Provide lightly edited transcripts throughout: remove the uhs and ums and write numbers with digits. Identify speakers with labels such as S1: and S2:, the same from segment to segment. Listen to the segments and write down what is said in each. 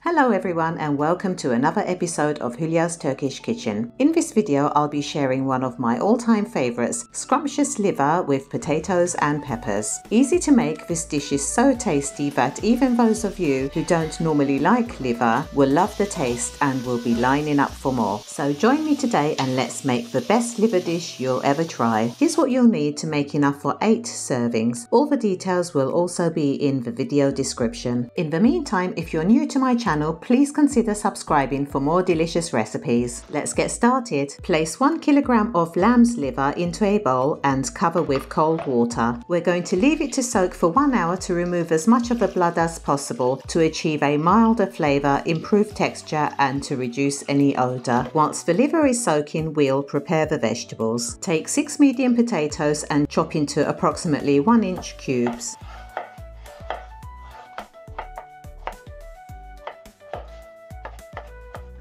S1: Hello everyone and welcome to another episode of Hülya's Turkish Kitchen. In this video I'll be sharing one of my all-time favorites, scrumptious liver with potatoes and peppers. Easy to make, this dish is so tasty that even those of you who don't normally like liver will love the taste and will be lining up for more. So join me today and let's make the best liver dish you'll ever try. Here's what you'll need to make enough for 8 servings. All the details will also be in the video description. In the meantime, if you're new to my channel, please consider subscribing for more delicious recipes. Let's get started. Place 1 kilogram of lamb's liver into a bowl and cover with cold water. We're going to leave it to soak for 1 hour to remove as much of the blood as possible to achieve a milder flavor, improve texture and to reduce any odor. Once the liver is soaking, we'll prepare the vegetables. Take 6 medium potatoes and chop into approximately 1-inch cubes.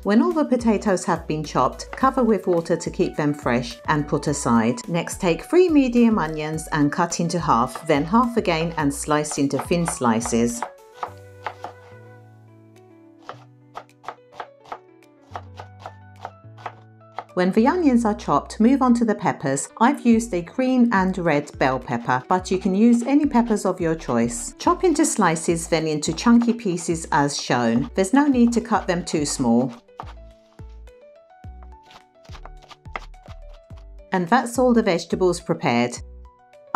S1: When all the potatoes have been chopped, cover with water to keep them fresh and put aside. Next, take 3 medium onions and cut into half, then half again and slice into thin slices. When the onions are chopped, move on to the peppers. I've used a green and red bell pepper, but you can use any peppers of your choice. Chop into slices, then into chunky pieces as shown. There's no need to cut them too small. And that's all the vegetables prepared.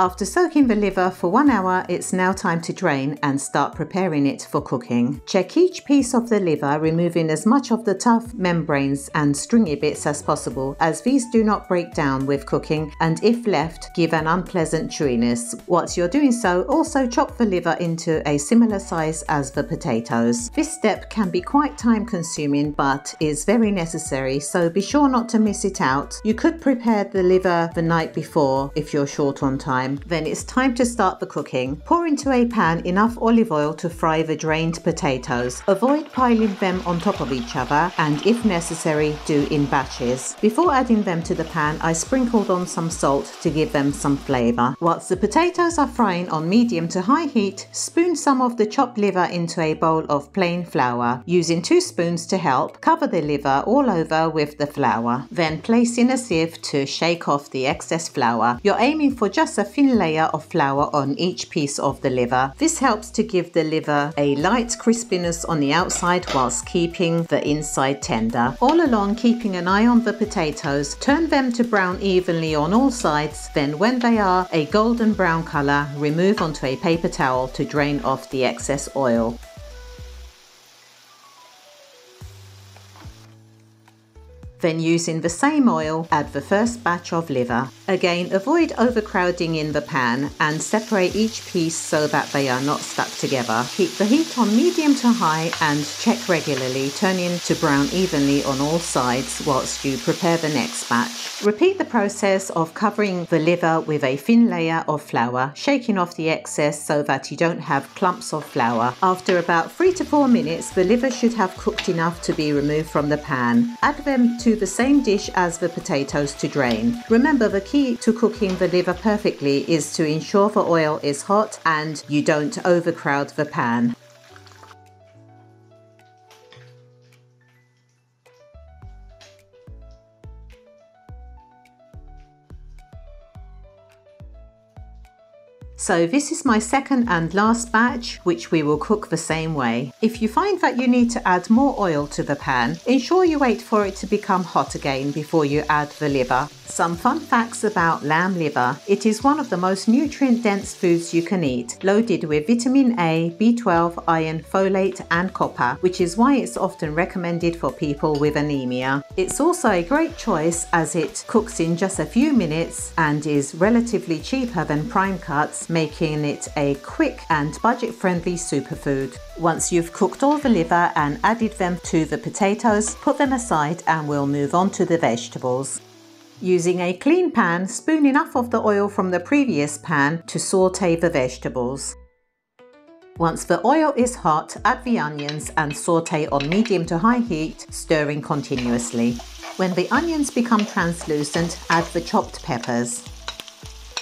S1: After soaking the liver for 1 hour, it's now time to drain and start preparing it for cooking. Check each piece of the liver, removing as much of the tough membranes and stringy bits as possible, as these do not break down with cooking and if left, give an unpleasant chewiness. Once you're doing so, also chop the liver into a similar size as the potatoes. This step can be quite time consuming but is very necessary, so be sure not to miss it out. You could prepare the liver the night before if you're short on time. Then it's time to start the cooking. Pour into a pan enough olive oil to fry the drained potatoes. Avoid piling them on top of each other and if necessary, do in batches. Before adding them to the pan, I sprinkled on some salt to give them some flavor. Whilst the potatoes are frying on medium to high heat, spoon some of the chopped liver into a bowl of plain flour. Using 2 spoons to help, cover the liver all over with the flour. Then place in a sieve to shake off the excess flour. You're aiming for just a thin layer of flour on each piece of the liver. This helps to give the liver a light crispiness on the outside whilst keeping the inside tender. All along, keeping an eye on the potatoes, turn them to brown evenly on all sides. Then when they are a golden brown color, remove onto a paper towel to drain off the excess oil. Then using the same oil, add the first batch of liver. Again, avoid overcrowding in the pan and separate each piece so that they are not stuck together. Keep the heat on medium to high and check regularly, turning to brown evenly on all sides whilst you prepare the next batch. Repeat the process of covering the liver with a thin layer of flour, shaking off the excess so that you don't have clumps of flour. After about 3 to 4 minutes, the liver should have cooked enough to be removed from the pan. Add them to the same dish as the potatoes to drain. Remember, the key to cooking the liver perfectly is to ensure the oil is hot and you don't overcrowd the pan. So this is my second and last batch, which we will cook the same way. If you find that you need to add more oil to the pan, ensure you wait for it to become hot again before you add the liver. Some fun facts about lamb liver. It is one of the most nutrient-dense foods you can eat, loaded with vitamin A, B12, iron, folate and copper, which is why it's often recommended for people with anemia. It's also a great choice as it cooks in just a few minutes and is relatively cheaper than prime cuts, making it a quick and budget-friendly superfood. Once you've cooked all the liver and added them to the potatoes, put them aside and we'll move on to the vegetables. Using a clean pan, spoon enough of the oil from the previous pan to saute the vegetables. Once the oil is hot, add the onions and saute on medium to high heat, stirring continuously. When the onions become translucent, add the chopped peppers.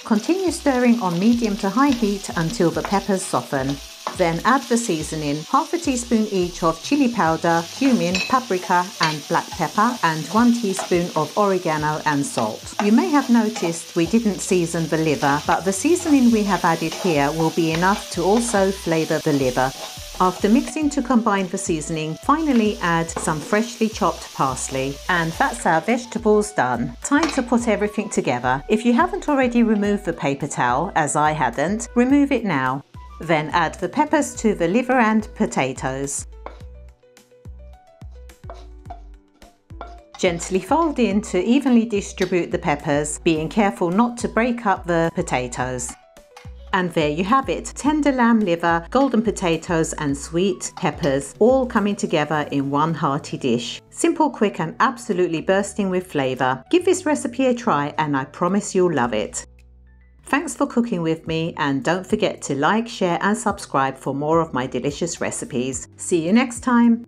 S1: Continue stirring on medium to high heat until the peppers soften. Then add the seasoning, half a teaspoon each of chili powder, cumin, paprika and black pepper, and 1 teaspoon of oregano and salt. You may have noticed we didn't season the liver, but the seasoning we have added here will be enough to also flavour the liver. After mixing to combine the seasoning, finally add some freshly chopped parsley. And that's our vegetables done. Time to put everything together. If you haven't already removed the paper towel, as I hadn't, remove it now. Then add the peppers to the liver and potatoes. Gently fold in to evenly distribute the peppers, being careful not to break up the potatoes. And there you have it, tender lamb liver, golden potatoes and sweet peppers all coming together in one hearty dish. Simple, quick and absolutely bursting with flavour. Give this recipe a try and I promise you'll love it. Thanks for cooking with me, and don't forget to like, share and subscribe for more of my delicious recipes. See you next time.